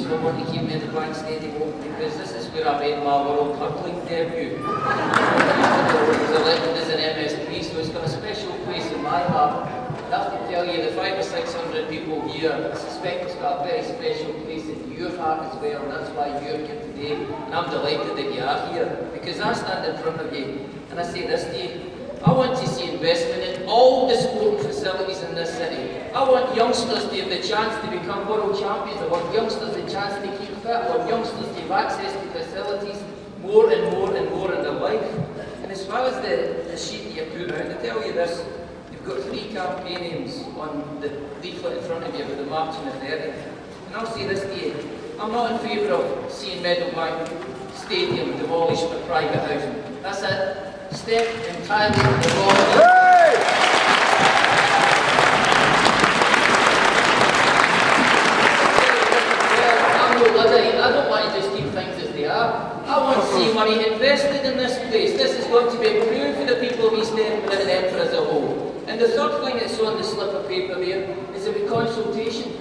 so I want to keep Meadowbank Stadium open because this is where I made my World Hurling debut. I was elected as an MSP, so it's got a special place in my heart. I have to tell you, the 500 or 600 people here, I suspect it's got a very special place in your heart as well, and that's why you're here today. And I'm delighted that you are here, because I stand in front of you, and I say this to you. I want to see investment in all the sporting facilities in this city. I want youngsters to have the chance to become world champions. I want youngsters the chance to keep fit. I want youngsters to have access to facilities more and more and more in their life. And as well as the sheet that you put out, I tell you this, you've got 3 campaign aims on the leaflet in front of you with the March and the 30th. And I'll say this to you, I'm not in favour of seeing Meadowbank Stadium demolished for private housing. That's it. Step entirely in the wrong way. I'm no Luddite. I don't want to just keep things as they are. I want to see money invested in this place. This has got to be improved for the people of East Edinburgh and Edinburgh as a whole. And the third thing that's on the slip of paper there is about consultation.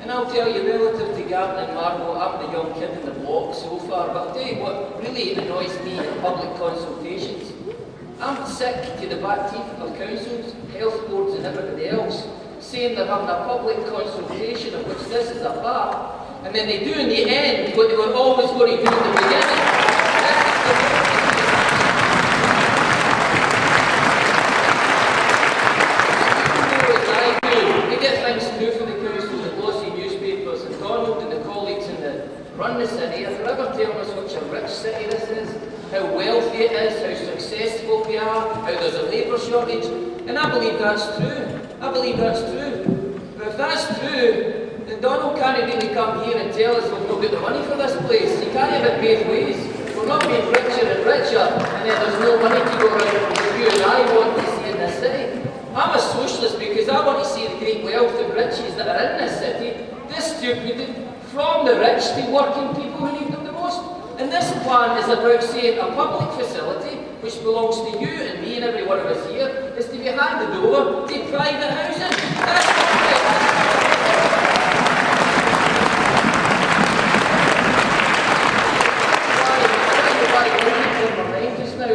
And I'll tell you, relative to Gavin and Margot, I'm the young kid in the block so far, but I'll tell you what really annoys me in public consultations. I'm sick to the back teeth of councils, health boards and everybody else saying they're having a public consultation of which this is a part, and then they do in the end what they were always going to do in the beginning. They get things through from the council, the glossy newspapers, and Donald and the colleagues in the run the city are forever telling us what a rich city this is, how wealthy it is, how successful we are, how there's a labour shortage. And I believe that's true. I believe that's true. But if that's true, then Donald can't really come here and tell us we've not got the money for this place. He can't have it both ways. We're not being richer and richer, and then there's no money to go around for you and I want to see in this city. I'm a socialist because I want to see the great wealth and riches that are in this city distributed from the rich to working people who need them the most. And this plan is about saying a public facility, which belongs to you and me and every one of us here, is to be handed over to private housing. That's what it is.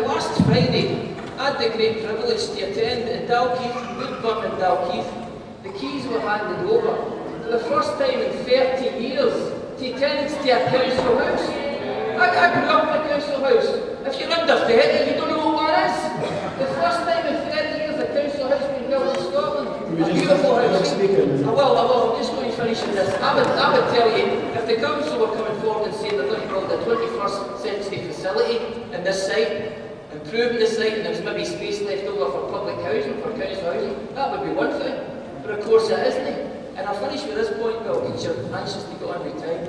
Last Friday, I had the great privilege to attend in Dalkeith, Woodburn and Dalkeith. The keys were handed over for the first time in 30 years to tenants to a council house. I grew up in a council house. If you're under 30, you don't know what one is. The first time in 30 years a council house being built in Scotland. A beautiful house. I will, I'm just going to finish with this. I would tell you, if the council were coming forward and saying they're going to build a 21st century facility in this site, improving the site, and there's maybe space left over for public housing, for council housing, that would be one thing. But of course it isn't. And I'll finish with this point, Bill, because you're anxious to go on with time.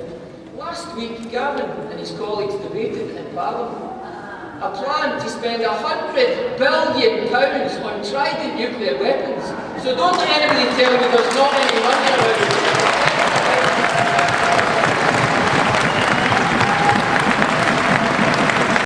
Last week, Gavin and his colleagues debated in Parliament a plan to spend £100 billion on trident nuclear weapons. So don't let anybody tell me there's not any money around